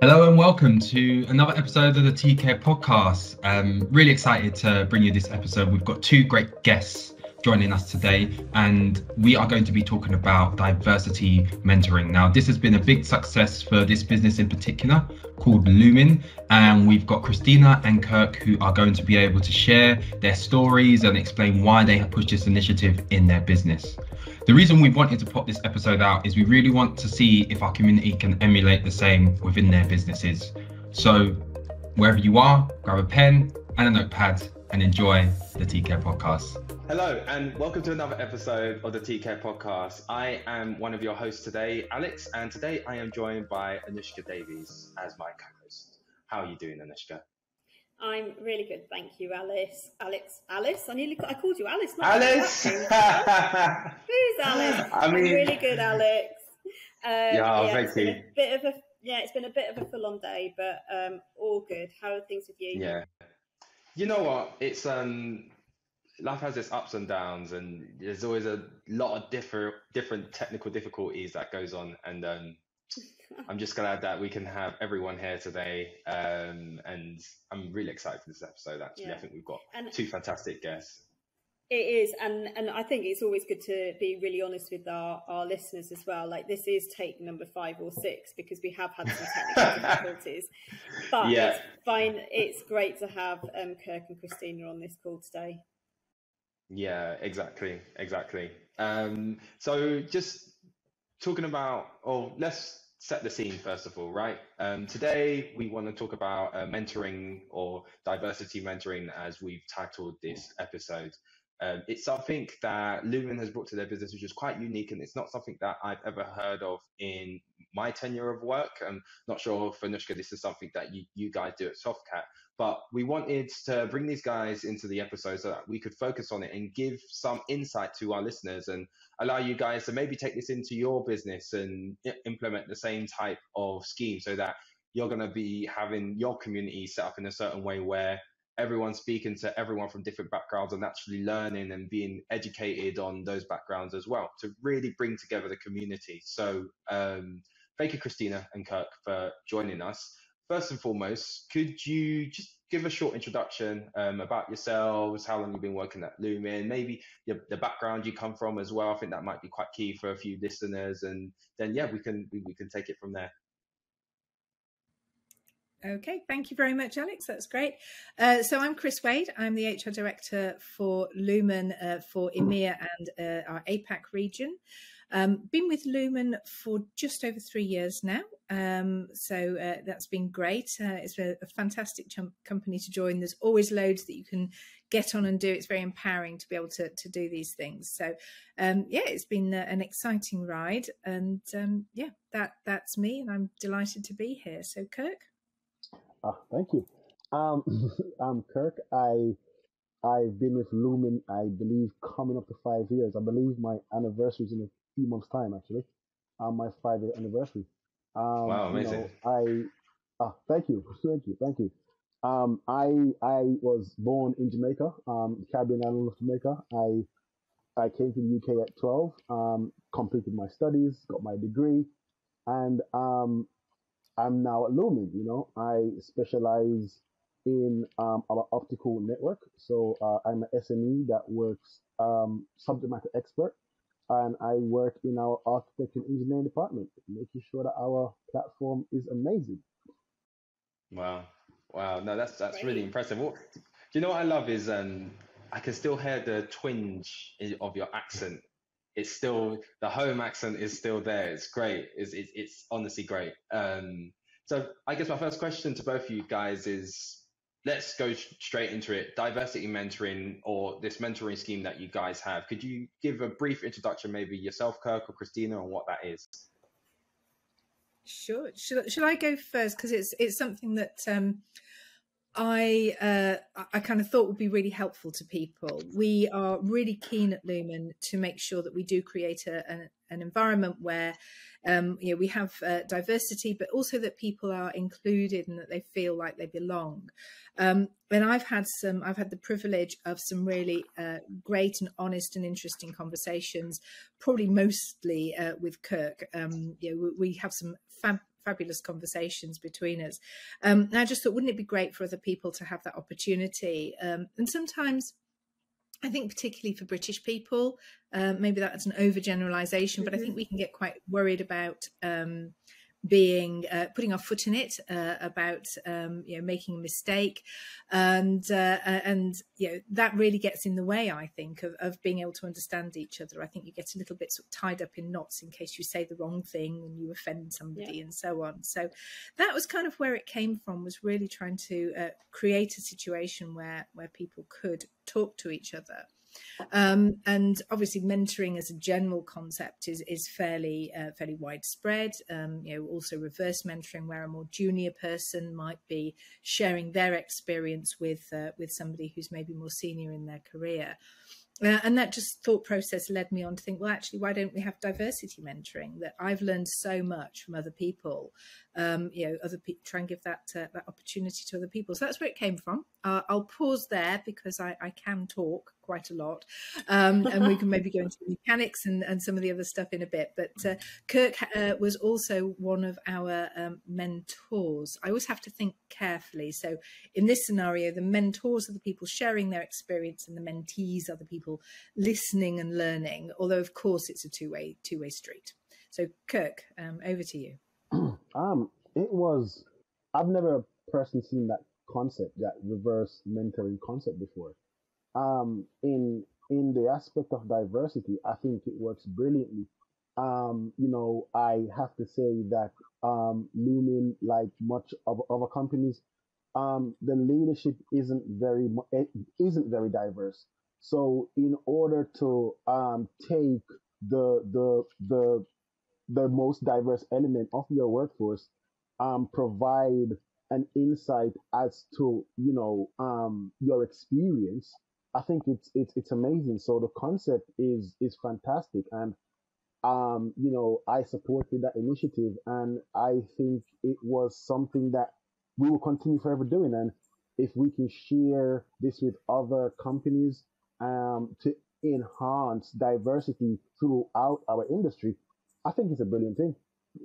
Hello and welcome to another episode of the TK Podcast. Really excited to bring you this episode. We've got two great guests joining us today, and we are going to be talking about diversity mentoring. Now, this has been a big success for this business in particular called Lumen, and we've got Christina and Kirk who are going to be able to share their stories and explain why they have pushed this initiative in their business. The reason we wanted to put this episode out is we really want to see if our community can emulate the same within their businesses. So wherever you are, grab a pen and a notepad and enjoy the TK Podcast. Hello and welcome to another episode of the TK Podcast. I am one of your hosts today, Alex, and today I am joined by Anushka Davies as my co-host. How are you doing, Anushka? I'm really good, thank you, Alice. Alice? I called you Alice, not Alice. Who's Alice? I'm really good, Alex. Thank you. It's been a bit of a full-on day, but all good. How are things with you? Yeah. You know what? It's life has its ups and downs, and there's always a lot of different technical difficulties that goes on, and I'm just glad that we can have everyone here today, and I'm really excited for this episode. Actually, I think we've got two fantastic guests. It is, and I think it's always good to be really honest with our listeners as well. Like, this is take number 5 or 6 because we have had some technical difficulties, but it's fine. It's great to have Kirk and Christina on this call today. Yeah, exactly. So just talking about, let's set the scene first of all, right? Today we want to talk about mentoring, or diversity mentoring as we've titled this episode. It's something that Lumen has brought to their business, which is quite unique, and it's not something that I've ever heard of in my tenure of work. I'm not sure for Anushka, this is something that you guys do at Softcat, but we wanted to bring these guys into the episode so that we could focus on it and give some insight to our listeners and allow you guys to maybe take this into your business and implement the same type of scheme, so that you're going to be having your community set up in a certain way where everyone's speaking to everyone from different backgrounds and actually learning and being educated on those backgrounds as well, to really bring together the community. So thank you, Christina and Kirk, for joining us. First and foremost, could you just give a short introduction about yourselves, how long you've been working at Lumen, maybe the background you come from as well? I think that might be quite key for a few listeners, and then we can take it from there. Okay, thank you very much, Alex. That's great. So I'm Chris Wade. I'm the HR Director for Lumen for EMEA and our APAC region. Been with Lumen for just over 3 years now. So that's been great. It's a fantastic company to join. There's always loads that you can get on and do. It's very empowering to be able to do these things. So it's been an exciting ride, and that's me, and I'm delighted to be here. So Kirk? Thank you. I'm Kirk. I've been with Lumen, I believe, coming up to 5 years. I believe my anniversary is in a few months' time, actually. My 5-year anniversary. Wow, amazing. Thank you. I was born in Jamaica, Caribbean island of Jamaica. I came to the UK at 12, completed my studies, got my degree, and I'm now at Lumen. I specialize in our optical network. So I'm an SME that works subject matter expert, and I work in our architect and engineering department, making sure that our platform is amazing. Wow. No, that's really impressive. What you know what I love is I can still hear the twinge of your accent. It's still, the home accent is still there. It's great. It's honestly great. So I guess my first question to both of you guys is, let's go straight into it. Diversity mentoring, or this mentoring scheme that you guys have. Could you give a brief introduction, maybe yourself, Kirk, or Christina, on what that is? Sure. Shall I go first? Because it's something that I kind of thought would be really helpful to people. We are really keen at Lumen to make sure that we do create an environment where we have diversity, but also that people are included and that they feel like they belong. And I've had the privilege of some really great and honest and interesting conversations, probably mostly with Kirk. We have some fabulous conversations between us. And I just thought, wouldn't it be great for other people to have that opportunity? And sometimes, I think particularly for British people, maybe that's an overgeneralization, but I think we can get quite worried about putting our foot in it, about making a mistake, and that really gets in the way, I think, of being able to understand each other. I think you get a little bit sort of tied up in knots in case you say the wrong thing and you offend somebody, and so on. So that was kind of where it came from, was really trying to create a situation where people could talk to each other. And obviously mentoring as a general concept is fairly widespread. Also reverse mentoring, where a more junior person might be sharing their experience with somebody who's maybe more senior in their career. And that just thought process led me on to think, well, actually, why don't we have diversity mentoring? That I've learned so much from other people. Other people, try and give that opportunity to other people. So that's where it came from. I'll pause there because I can talk quite a lot, and we can maybe go into the mechanics and some of the other stuff in a bit. But Kirk was also one of our mentors. I always have to think carefully. So in this scenario, the mentors are the people sharing their experience, and the mentees are the people listening and learning. Although, of course, it's a two-way street. So Kirk, over to you. I've never personally seen that concept, that reverse mentoring concept before. In the aspect of diversity, I think it works brilliantly. I have to say that Lumen, like much of other companies, the leadership isn't very diverse. So in order to take the most diverse element of your workforce, provide an insight as to your experience, I think it's amazing. So the concept is fantastic, and I supported that initiative, and I think it was something that we will continue forever doing. And if we can share this with other companies to enhance diversity throughout our industry, I think it's a brilliant thing.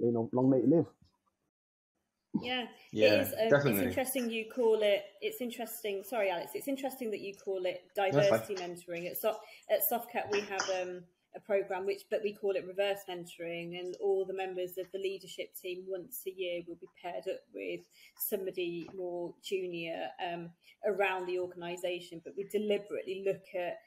Long may it live. Yeah, it is, definitely. It's interesting you call it. It's interesting. Sorry, Alex. It's interesting that you call it diversity mentoring. At Softcat, we have a program but we call it reverse mentoring, and all the members of the leadership team once a year will be paired up with somebody more junior around the organisation. But we deliberately look at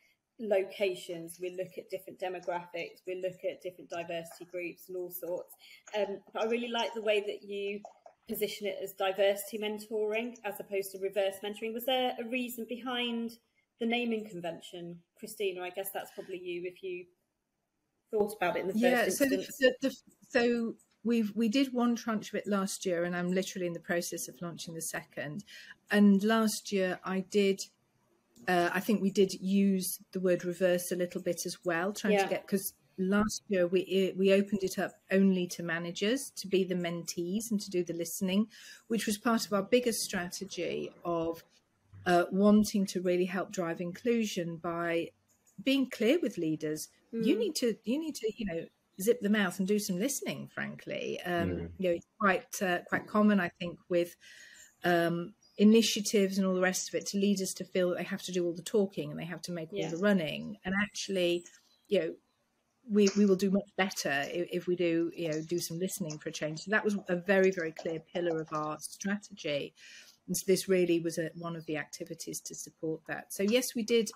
locations, we look at different demographics, we look at different diversity groups and all sorts. But I really like the way that you position it as diversity mentoring as opposed to reverse mentoring. Was there a reason behind the naming convention, Christina? I guess that's probably you, if you thought about it in the first instance. So we did one tranche of it last year, and I'm literally in the process of launching the second. And last year I think we did use the word reverse a little bit as well, trying to get, because last year we opened it up only to managers to be the mentees and to do the listening, which was part of our bigger strategy of wanting to really help drive inclusion by being clear with leaders. You need to zip the mouth and do some listening, frankly. It's quite common, I think, with initiatives and all the rest of it, to leaders to feel that they have to do all the talking and they have to make all the running. And actually, we will do much better if we do some listening for a change. So that was a very, very clear pillar of our strategy. And so this really was one of the activities to support that. So yes, we did,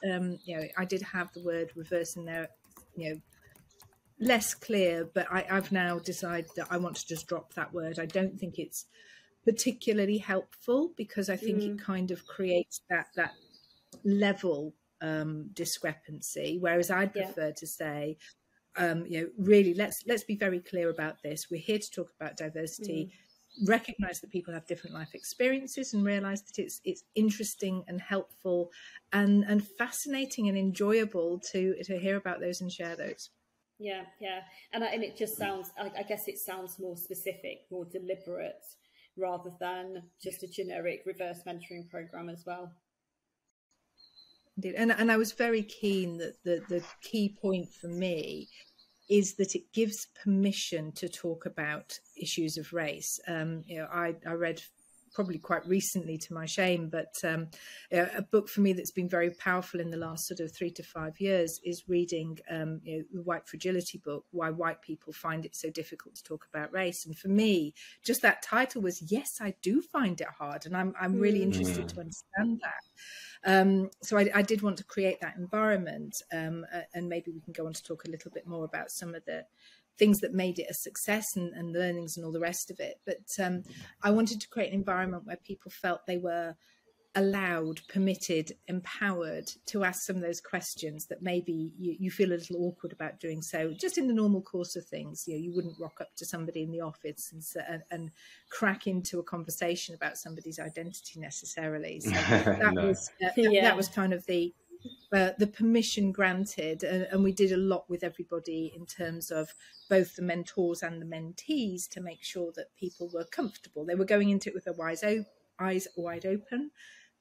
I did have the word reverse in there, less clear, but I've now decided that I want to just drop that word. I don't think it's particularly helpful, because I think it kind of creates that level discrepancy, whereas I'd prefer to say, really, let's be very clear about this. We're here to talk about diversity, recognize that people have different life experiences, and realize that it's interesting and helpful and fascinating and enjoyable to hear about those and share those. Yeah. And it just sounds, I guess it sounds more specific, more deliberate, rather than just a generic reverse mentoring program as well. Indeed. And I was very keen that the key point for me is that it gives permission to talk about issues of race. I read, probably quite recently to my shame, but a book for me that's been very powerful in the last sort of 3 to 5 years is reading the White Fragility book, Why White People Find It So Difficult to Talk About Race. And for me, just that title was, yes, I do find it hard. And I'm really interested to understand that. So I did want to create that environment, and maybe we can go on to talk a little bit more about some of the things that made it a success and learnings and all the rest of it. But I wanted to create an environment where people felt they were allowed, permitted, empowered to ask some of those questions that maybe you feel a little awkward about doing so just in the normal course of things. You wouldn't rock up to somebody in the office and crack into a conversation about somebody's identity necessarily. So that was kind of the permission granted, and we did a lot with everybody in terms of both the mentors and the mentees to make sure that people were comfortable. They were going into it with their eyes wide open,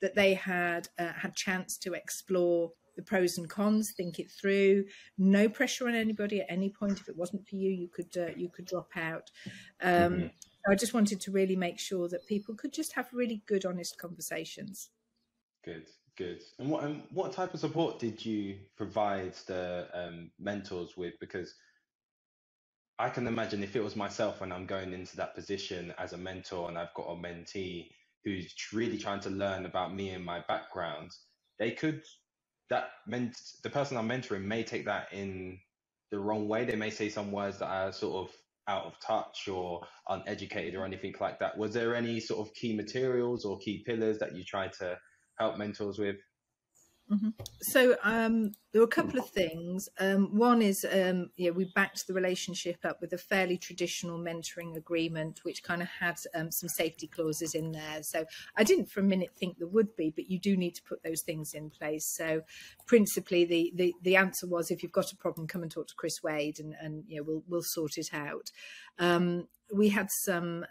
that they had chance to explore the pros and cons, think it through. No pressure on anybody at any point. If it wasn't for you, you could drop out. I just wanted to really make sure that people could just have really good, honest conversations. Good. And what type of support did you provide the mentors with? Because I can imagine if it was myself when I'm going into that position as a mentor and I've got a mentee who's really trying to learn about me and my background, the person I'm mentoring may take that in the wrong way. They may say some words that are sort of out of touch or uneducated or anything like that. Was there any sort of key materials or key pillars that you tried to help mentors with? So there were a couple of things. One is, we backed the relationship up with a fairly traditional mentoring agreement, which kind of had some safety clauses in there. So I didn't for a minute think there would be, but you do need to put those things in place. So principally, the answer was, if you've got a problem, come and talk to Chris Wade, and we'll sort it out. We had some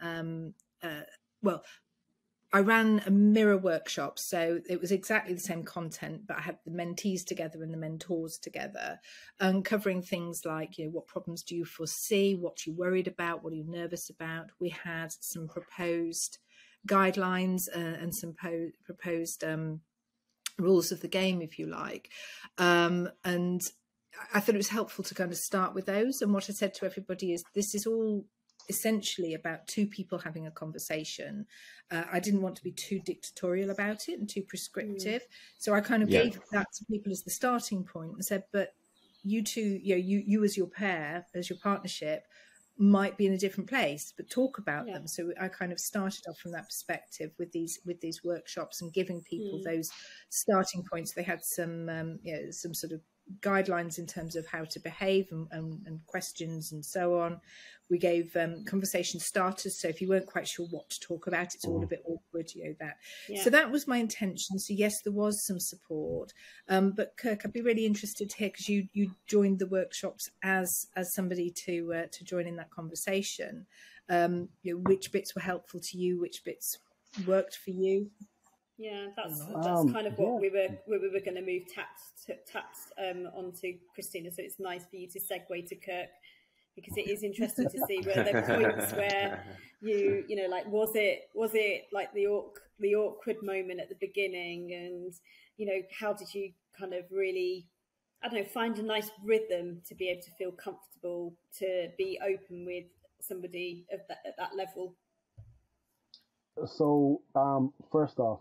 I ran a mirror workshop, so it was exactly the same content, but I had the mentees together and the mentors together, covering things like, what problems do you foresee, what you're worried about, what are you nervous about. We had some proposed guidelines and some proposed rules of the game, if you like. And I thought it was helpful to kind of start with those. And what I said to everybody is, this is all essentially about two people having a conversation. I didn't want to be too dictatorial about it and too prescriptive. So I kind of gave that to people as the starting point and said, but you two, you as your pair, as your partnership, might be in a different place, but talk about them. So I kind of started off from that perspective with these workshops and giving people those starting points. They had some some sort of guidelines in terms of how to behave and questions and so on. We gave conversation starters, so if you weren't quite sure what to talk about, it's all a bit awkward, So that was my intention. So yes, there was some support, but Kirk, I'd be really interested to hear, because you joined the workshops as somebody to join in that conversation. Which bits were helpful to you, which bits worked for you? Yeah, that's kind of what we were going to move taps onto, Christina. So it's nice for you to segue to Kirk, because it is interesting to see where the points where you like, was it like the awkward moment at the beginning, and how did you kind of really, I don't know, find a nice rhythm to be able to feel comfortable to be open with somebody at that level? So, first off,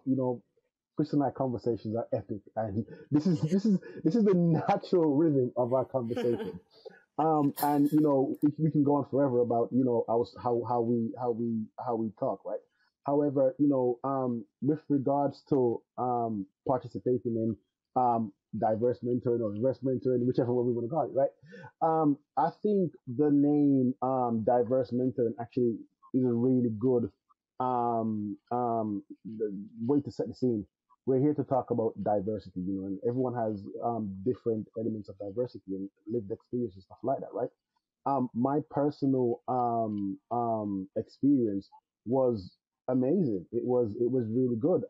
Chris and I conversations are epic, and this is the natural rhythm of our conversation. And we can go on forever about how we talk, right? However, with regards to participating in diverse mentoring or reverse mentoring, whichever one we want to call it, right? I think the name diverse mentoring actually is a really good way to set the scene. We're here to talk about diversity, and everyone has different elements of diversity and lived experience and stuff like that, right? My personal experience was amazing. It was really good.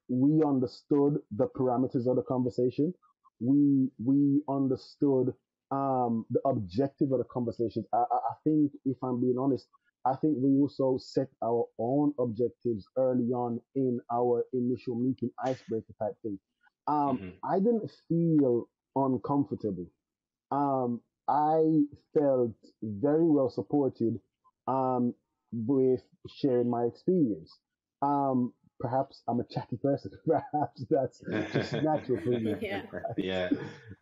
We understood the parameters of the conversation. We understood the objective of the conversations. I think, if I'm being honest, I think we also set our own objectives early on in our initial meeting, icebreaker type thing. I didn't feel uncomfortable. I felt very well supported with sharing my experience. Perhaps I'm a chatty person. Perhaps that's just natural for me. Yeah. Yeah.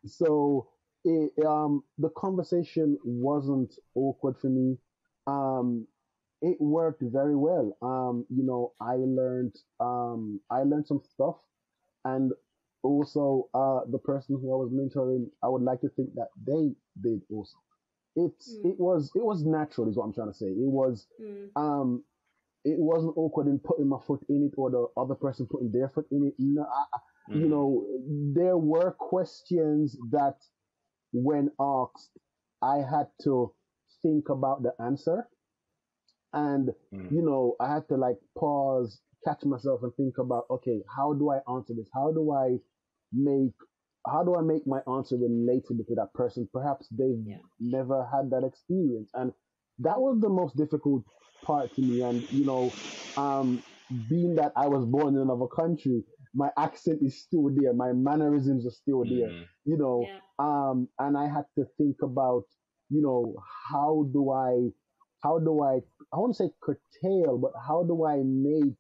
So the conversation wasn't awkward for me. Um, it worked very well. I learned some stuff, and also the person who I was mentoring, I would like to think that they did also. It was natural, is what I'm trying to say. Um it wasn't awkward in putting my foot in it or the other person putting their foot in it. No, there were questions that, when asked, I had to think about the answer, and I had to like pause, catch myself, and think about, okay, how do I answer this? Make how do I make my answer relatable to that person? Perhaps they've never had that experience, and that was the most difficult part to me. And being that I was born in another country, my accent is still there, my mannerisms are still there. And I had to think about, how do I won't say curtail, but how do I make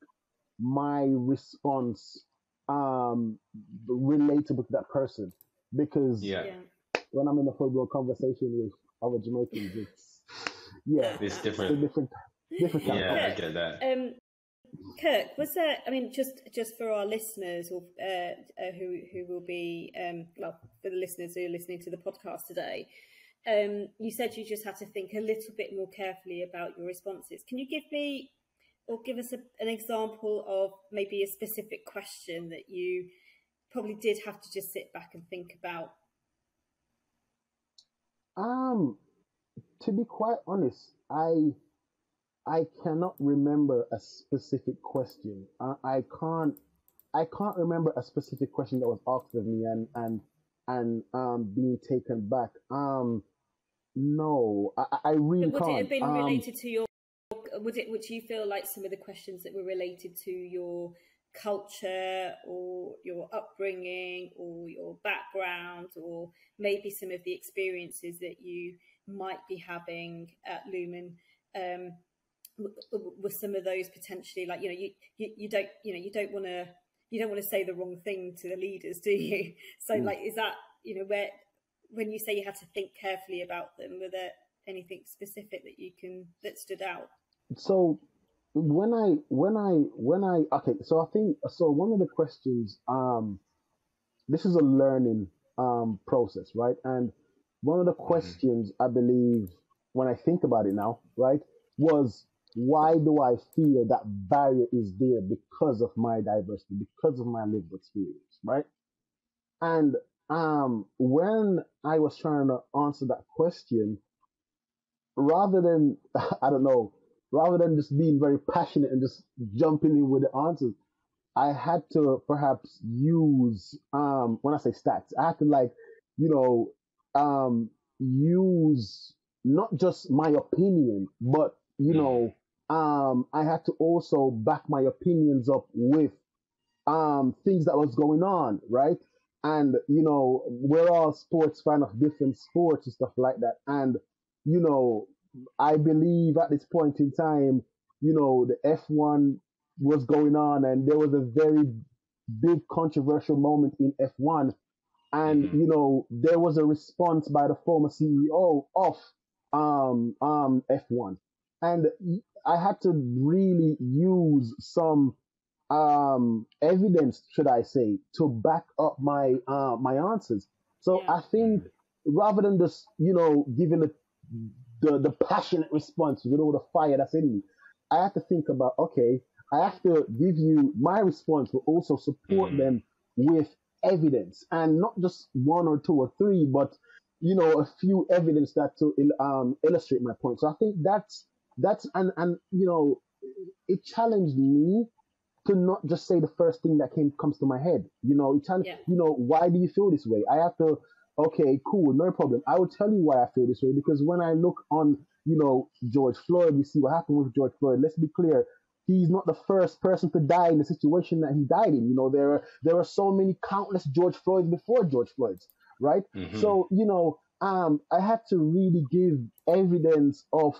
my response relatable to that person? Because when I'm in a full-blown conversation with other Jamaicans, it's different. It's a different kind I get that. Kirk, was there? I mean, just for our listeners, or who will be, for the listeners who are listening to the podcast today, you said you just had to think a little bit more carefully about your responses. Can you give us an example of maybe a specific question that you probably did have to just sit back and think about? To be quite honest, I cannot remember a specific question. I can't remember a specific question that was asked of me and being taken back. No, I really can't. Would it have been related to your? Would you feel like some of the questions that were related to your culture or your upbringing or your background, or maybe some of the experiences that you might be having at Lumen? Were some of those potentially, like, you don't want to say the wrong thing to the leaders, do you? So like, is that, where, when you say you had to think carefully about them, were there anything specific that stood out? So okay, so I think, so one of the questions, this is a learning process, right? And one of the questions, I believe, when I think about it now, right, was, why do I feel that barrier is there? Because of my diversity, because of my lived experience, right? And when I was trying to answer that question, rather than rather than just being very passionate and just jumping in with the answers, I had to perhaps use, when I say stats, I had to use not just my opinion, but I had to also back my opinions up with things that was going on, right? And we're all sports fan of different sports and stuff like that. And I believe at this point in time, the F1 was going on, and there was a very big controversial moment in F1. And there was a response by the former CEO of F1, and I had to really use some evidence, should I say, to back up my answers. So I think, rather than just giving the passionate response with all the fire that's in me, I have to think about, okay, I have to give you my response, but also support them with evidence, and not just one or two or three, but a few evidence that to illustrate my point. So I think that's and it challenged me to not just say the first thing that comes to my head. It challenged, why do you feel this way? I have to okay, cool, no problem. I will tell you why I feel this way, because when I look on, George Floyd, we see what happened with George Floyd. Let's be clear. He's not the first person to die in the situation that he died in. There are so many countless George Floyds before George Floyd's, right? Mm-hmm. So, I had to really give evidence of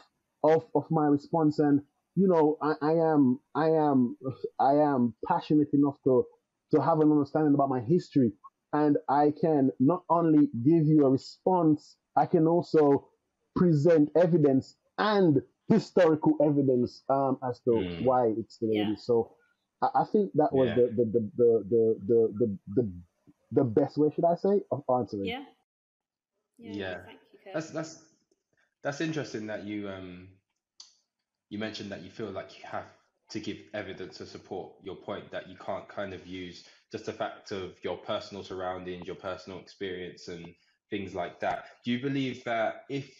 my response, and I am passionate enough to have an understanding about my history, and I can not only give you a response, I can also present evidence and historical evidence as to why it's the way it is. So I think that was the best way, should I say, of answering. Yeah. Thank you, Kirk. That's interesting that you mentioned that you feel like you have to give evidence to support your point, that you can't kind of use just the fact of your personal surroundings, your personal experience and things like that. Do you believe that if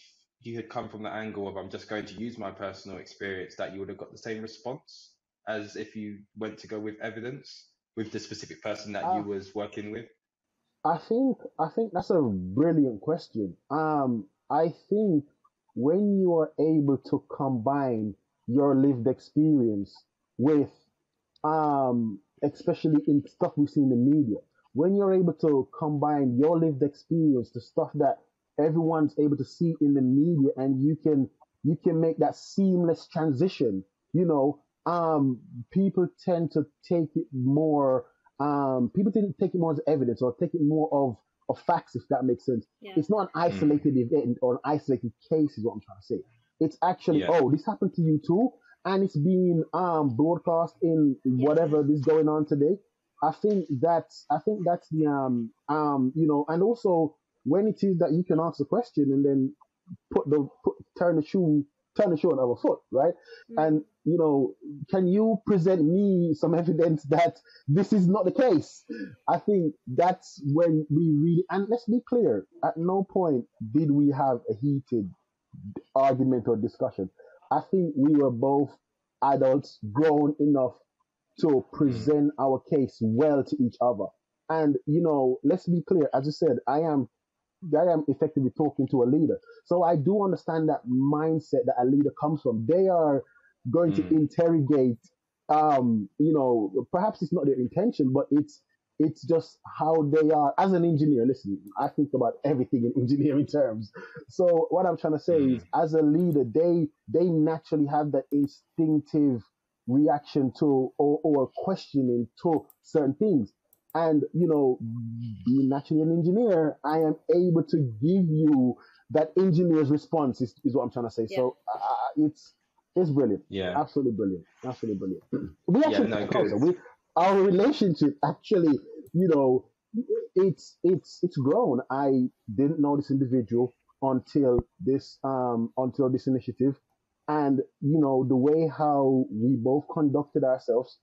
you had come from the angle of I'm just going to use my personal experience, that you would have got the same response as if you went to go with evidence with the specific person that you was working with? I think that's a brilliant question. I think when you are able to combine your lived experience with, especially in stuff we see in the media, when you're able to combine your lived experience to stuff that everyone's able to see in the media, and you can make that seamless transition, people tend to take it more. People tend to take it more as evidence, or take it more of facts, if that makes sense. Yeah. It's not an isolated event or an isolated case, is what I'm trying to say. It's actually, this happened to you too, and it's being broadcast in whatever is going on today. I think that's the and also when it is that you can ask a question and then turn the shoe on the other foot, right? And can you present me some evidence that this is not the case? I think that's when we really, and let's be clear, at no point did we have a heated argument or discussion. I think we were both adults, grown enough to present our case well to each other. And let's be clear, as I said, I am effectively talking to a leader. So I do understand that mindset that a leader comes from. They are going to interrogate, perhaps it's not their intention, but it's just how they are. As an engineer, listen, I think about everything in engineering terms. So what I'm trying to say is, as a leader, they naturally have that instinctive reaction to or questioning to certain things. And, being naturally an engineer, I am able to give you that engineer's response is what I'm trying to say. Yeah. So it's brilliant. Yeah. Absolutely brilliant. Absolutely brilliant. We actually closer. Our relationship actually, it's grown. I didn't know this individual until this initiative. And, the way how we both conducted ourselves,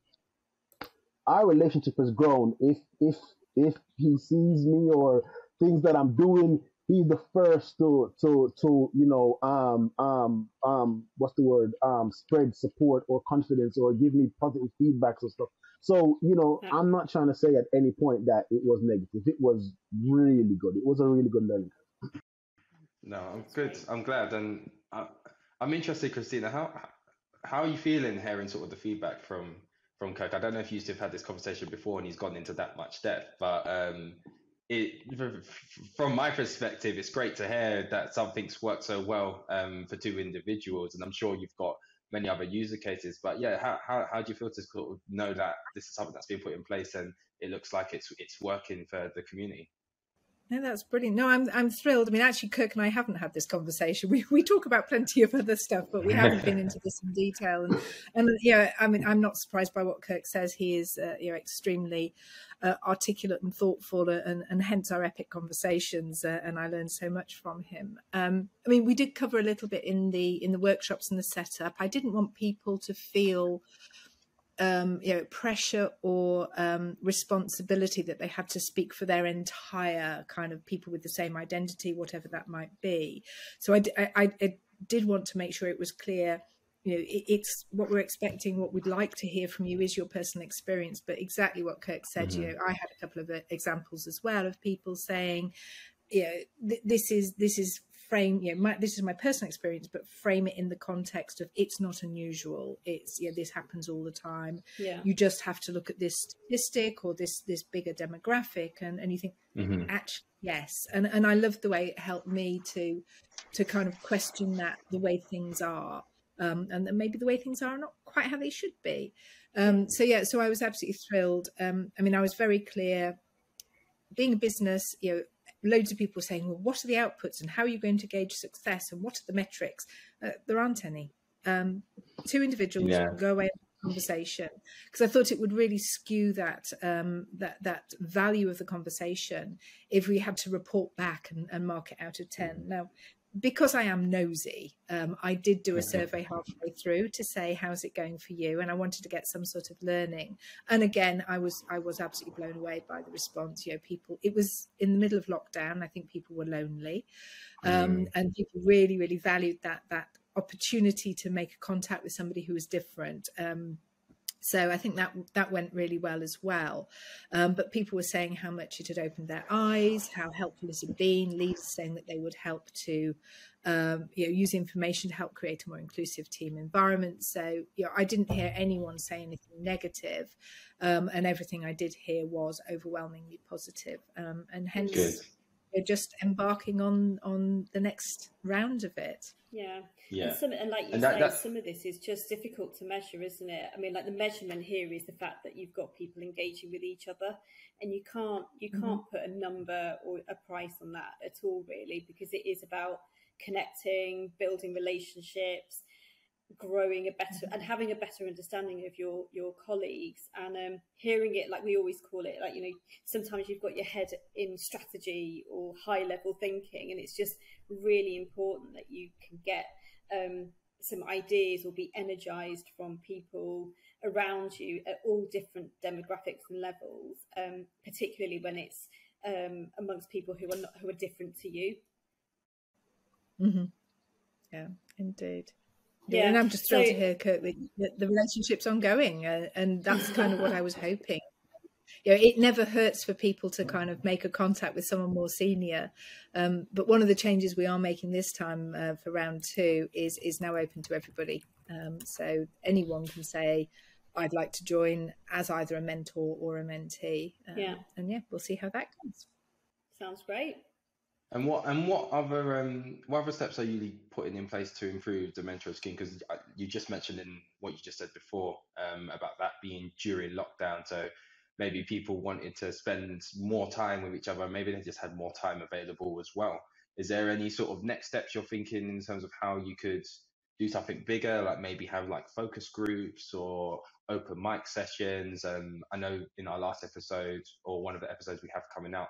our relationship has grown. If he sees me or things that I'm doing, he's the first to what's the word? Spread support or confidence or give me positive feedbacks or stuff. So, I'm not trying to say at any point that it was negative. It was really good. It was a really good learning. No, I'm good. I'm glad. And I'm interested, Christina, how are you feeling hearing sort of the feedback from Kirk? I don't know if you've had this conversation before and he's gone into that much depth, but from my perspective, it's great to hear that something's worked so well for two individuals, and I'm sure you've got many other user cases. But yeah, how do you feel to sort of know that this is something that's been put in place and it looks like it's working for the community? No, that's brilliant. No, I'm thrilled. I mean, actually, Kirk and I haven't had this conversation. We talk about plenty of other stuff, but we haven't been into this in detail. And yeah, I mean, I'm not surprised by what Kirk says. He is extremely articulate and thoughtful, and hence our epic conversations. And I learned so much from him. I mean, we did cover a little bit in the workshops and the setup. I didn't want people to feel pressure or responsibility that they had to speak for their entire kind of people with the same identity, whatever that might be. So I did want to make sure it was clear, it's what we're expecting, what we'd like to hear from you is your personal experience. But exactly what Kirk said, I had a couple of examples as well of people saying, this is frame, this is my personal experience, but frame it in the context of it's not unusual. It's, this happens all the time. Yeah. You just have to look at this statistic or this bigger demographic, and you think, actually, yes. And I love the way it helped me to kind of question that the way things are, and then maybe the way things are not quite how they should be. So I was absolutely thrilled. I mean, I was very clear. Being a business, loads of people were saying, well, what are the outputs and how are you going to gauge success and what are the metrics? There aren't any. Two individuals go away and have a conversation, because I thought it would really skew that value of the conversation if we had to report back and mark it out of 10. Now, because I am nosy, I did do a survey halfway through to say, how's it going for you? And I wanted to get some sort of learning. And again, I was absolutely blown away by the response. People, it was in the middle of lockdown. I think people were lonely, and people really, really valued that opportunity to make a contact with somebody who was different. So I think that went really well as well. But people were saying how much it had opened their eyes, how helpful it had been. Leaders saying that they would help to use information to help create a more inclusive team environment. So I didn't hear anyone say anything negative, and everything I did hear was overwhelmingly positive. And hence, we're just embarking on the next round of it. Yeah. And like you say, some of this is just difficult to measure, isn't it? I mean, like the measurement here is the fact that you've got people engaging with each other, and you can't put a number or a price on that at all, really, because it is about connecting, building relationships, growing and having a better understanding of your colleagues, and hearing it, like we always call it, like, sometimes you've got your head in strategy or high level thinking, and it's just really important that you can get some ideas or be energized from people around you at all different demographics and levels, particularly when it's amongst people who are different to you. Yeah, indeed. Yeah, and I'm just thrilled to hear, Kirk, that the relationship's ongoing, and that's kind of what I was hoping. It never hurts for people to kind of make a contact with someone more senior. But one of the changes we are making this time for round 2 is now open to everybody. So anyone can say, I'd like to join as either a mentor or a mentee. And we'll see how that goes. Sounds great. And what other steps are you putting in place to improve the mentor scheme? Because you just mentioned in what you just said before about that being during lockdown. So maybe people wanted to spend more time with each other. Maybe they just had more time available as well. Is there any sort of next steps you're thinking in terms of how you could do something bigger, like maybe have like focus groups or open mic sessions? I know in our last episode, or one of the episodes we have coming out,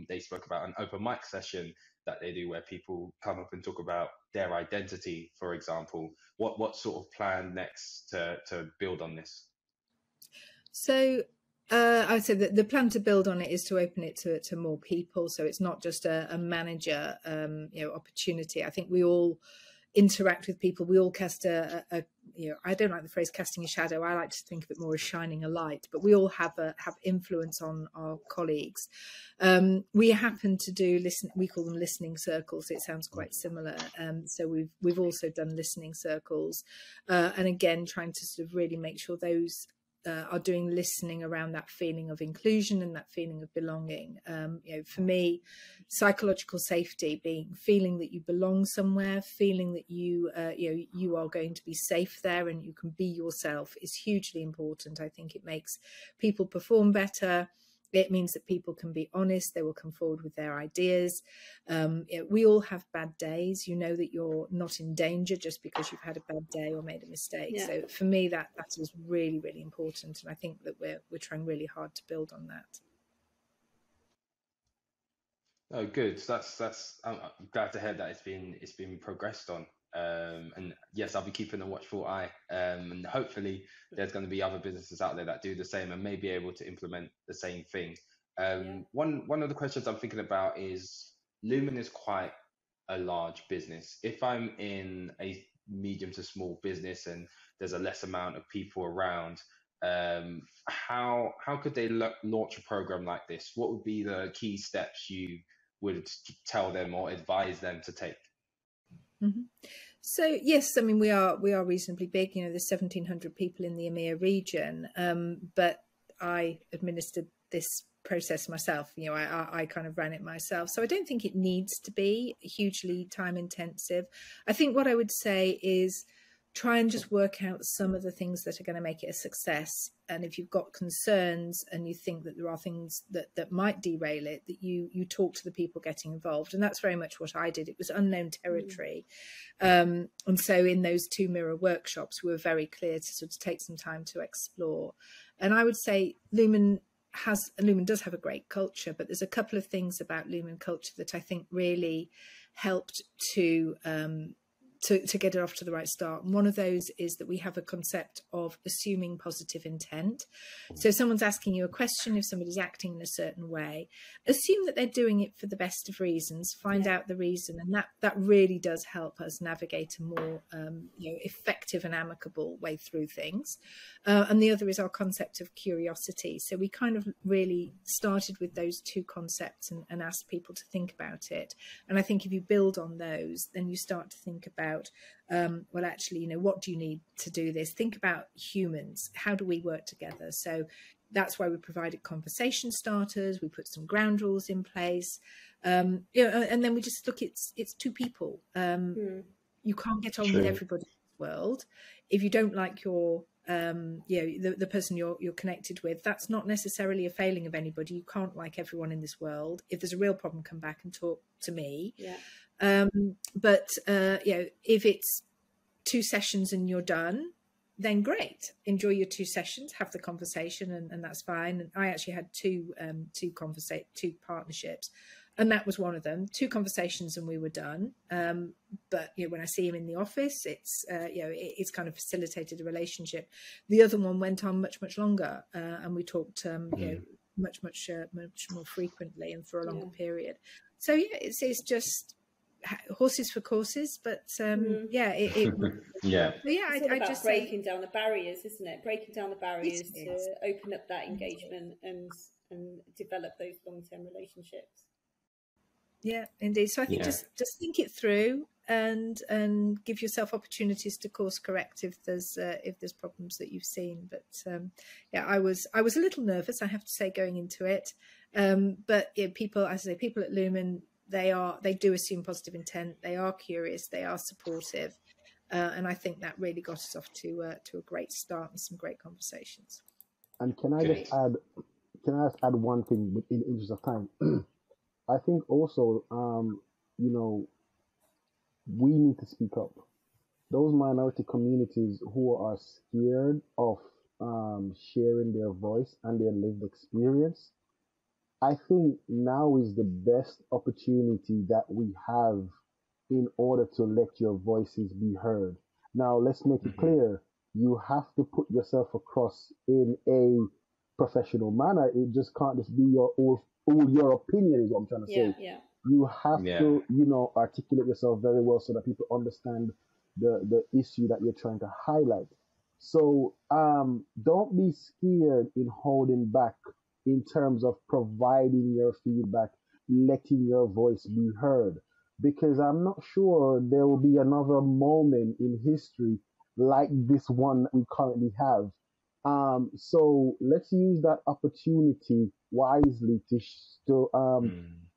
they spoke about an open mic session that they do where people come up and talk about their identity, for example. What sort of plan next to build on this? So I would say that the plan to build on it is to open it to more people. So it's not just a manager opportunity. I think we all interact with people. We all cast I don't like the phrase casting a shadow. I like to think of it more as shining a light, but we all have influence on our colleagues. We happen to do we call them listening circles. It sounds quite similar. So we've also done listening circles, and again, trying to sort of really make sure those are doing listening around that feeling of inclusion and that feeling of belonging. For me, psychological safety, feeling that you belong somewhere, feeling that you are going to be safe there and you can be yourself, is hugely important. I think it makes people perform better. It means that people can be honest. They will come forward with their ideas. We all have bad days. You know that you're not in danger just because you've had a bad day or made a mistake. Yeah. So for me, that is really, really important. And I think that we're trying really hard to build on that. Oh, good. That's I'm glad to hear that it's been progressed on. And yes, I'll be keeping a watchful eye. And hopefully there's going to be other businesses out there that do the same and may be able to implement the same thing. One of the questions I'm thinking about is, Lumen is quite a large business. If I'm in a medium to small business and there's a less amount of people around, how could they launch a program like this? What would be the key steps you would tell them or advise them to take? Mm-hmm. So yes, I mean we are reasonably big. You know, there's 1,700 people in the EMEA region, but I administered this process myself. You know, I kind of ran it myself, so I don't think it needs to be hugely time intensive. I think what I would say is try and just work out some of the things that are going to make it a success. And if you've got concerns and you think that there are things that might derail it, that you talk to the people getting involved. And that's very much what I did. It was unknown territory. And so in those 2 mirror workshops, we were very clear to sort of take some time to explore. And I would say Lumen does have a great culture, but there's a couple of things about Lumen culture that I think really helped to get it off to the right start. And one of those is that we have a concept of assuming positive intent. So if someone's asking you a question, if somebody's acting in a certain way, assume that they're doing it for the best of reasons, find out the reason. And that really does help us navigate a more effective and amicable way through things. And the other is our concept of curiosity. So we kind of really started with those 2 concepts and asked people to think about it. And I think if you build on those, then you start to think about, well, actually, you know, what do you need to do this? Think about humans. How do we work together? So that's why we provided conversation starters. We put some ground rules in place, and then we just look. It's 2 people. You can't get on with everybody in the world. If you don't like your the person you're connected with, that's not necessarily a failing of anybody. You can't like everyone in this world. If there's a real problem, come back and talk to me. But if it's 2 sessions and you're done, then great. Enjoy your 2 sessions, have the conversation, and that's fine. And I actually had two partnerships, and that was one of them. 2 conversations and we were done. But when I see him in the office, it's kind of facilitated a relationship. The other one went on much longer, and we talked much more frequently and for a longer period. So it's just horses for courses, but I just breaking down the barriers, isn't it? Breaking down the barriers to open up that engagement and develop those long-term relationships. Yeah, indeed. So I think just think it through and give yourself opportunities to course correct if there's problems that you've seen. But I was a little nervous, I have to say, going into it. But people at Lumen, they do assume positive intent. They are curious. They are supportive, and I think that really got us off to a great start and some great conversations. And can I just add one thing in the interest of time? I think also, we need to speak up. Those minority communities who are scared of sharing their voice and their lived experience, I think now is the best opportunity that we have in order to let your voices be heard. Now, let's make it clear. You have to put yourself across in a professional manner. It just can't just be your opinion is what I'm trying to say. Yeah. You have to, articulate yourself very well so that people understand the issue that you're trying to highlight. So don't be scared in holding back in terms of providing your feedback, letting your voice be heard. Because I'm not sure there will be another moment in history like this one that we currently have. So let's use that opportunity wisely to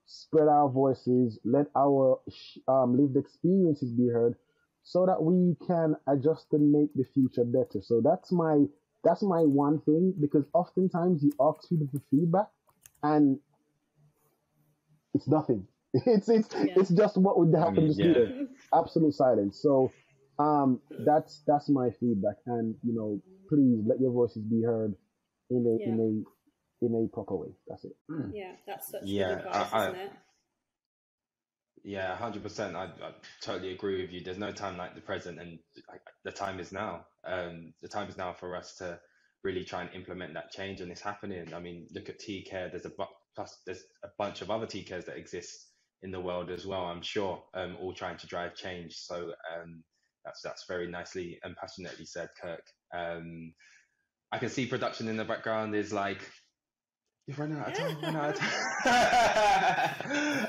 spread our voices, let our lived experiences be heard, so that we can adjust and make the future better. So that's my one thing, because oftentimes you ask people for feedback and it's nothing. It's just what would happen just here. Absolute silence. So that's my feedback, and please let your voices be heard in a proper way. That's it. Yeah, that's such good advice, isn't it? Yeah, 100%. I totally agree with you. There's no time like the present, and the time is now. The time is now for us to really try and implement that change, and it's happening. I mean, look at T-Care. There's a bunch of other T-Cares that exist in the world as well, I'm sure, all trying to drive change. So that's very nicely and passionately said, Kirk. I can see production in the background is like, You've run out of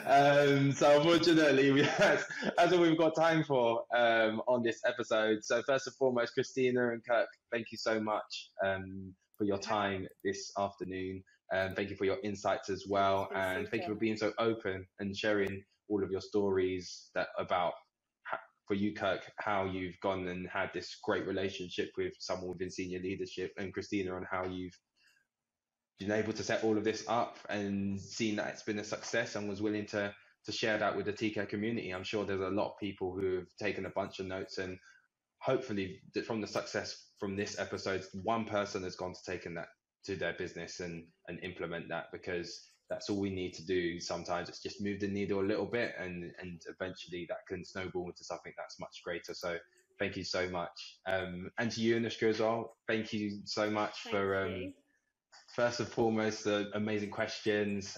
time. So unfortunately, that's all we've got time for on this episode. So first and foremost, Christina and Kirk, thank you so much for your time this afternoon. Thank you for your insights as well, and thank you for being so open and sharing all of your stories about, for you, Kirk, how you've gone and had this great relationship with someone within senior leadership, and Christina on how you've been able to set all of this up and seen that it's been a success and was willing to share that with the TK community. I'm sure there's a lot of people who have taken a bunch of notes, and hopefully from the success from this episode, one person has gone to taking that to their business and implement that, because that's all we need to do. Sometimes it's just move the needle a little bit, and eventually that can snowball into something that's much greater. So thank you so much. And to you, Anushka, as well, thank you so much for first and foremost, the amazing questions,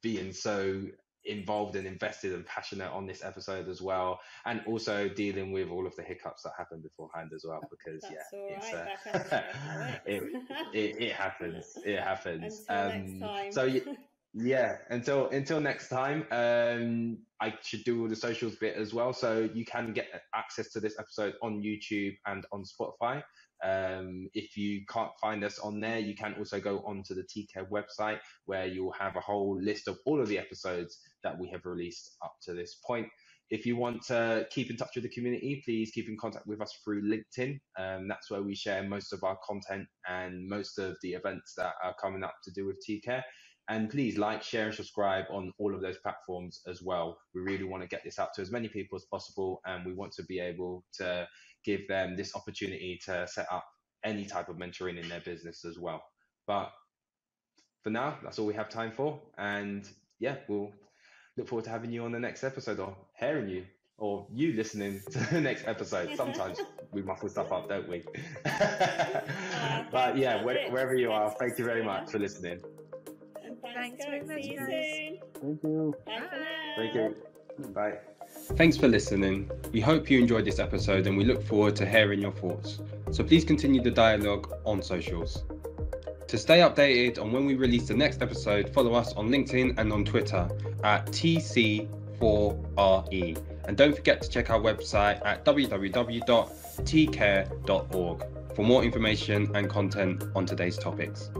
being so involved and invested and passionate on this episode as well, and also dealing with all of the hiccups that happened beforehand as well, because it happens. Until next time. So yeah, until next time, I should do all the socials bit as well, so you can get access to this episode on YouTube and on Spotify. If you can't find us on there, you can also go onto the TK website, where you'll have a whole list of all of the episodes that we have released up to this point. If you want to keep in touch with the community, please keep in contact with us through LinkedIn. That's where we share most of our content and most of the events that are coming up to do with TK. And please like, share, and subscribe on all of those platforms as well. We really want to get this out to as many people as possible, and we want to be able to give them this opportunity to set up any type of mentoring in their business as well. But for now, that's all we have time for. And yeah, we'll look forward to having you on the next episode, or hearing you, or you listening to the next episode. Sometimes we muffle stuff up, don't we? But yeah, wherever you are, thank you very much for listening. Thanks very much, guys. Thank you. Bye for now. Thank you. Bye. Thanks for listening. We hope you enjoyed this episode, and we look forward to hearing your thoughts. So please continue the dialogue on socials. To stay updated on when we release the next episode, follow us on LinkedIn and on Twitter at TC4RE. And don't forget to check our website at www.tcare.org for more information and content on today's topics.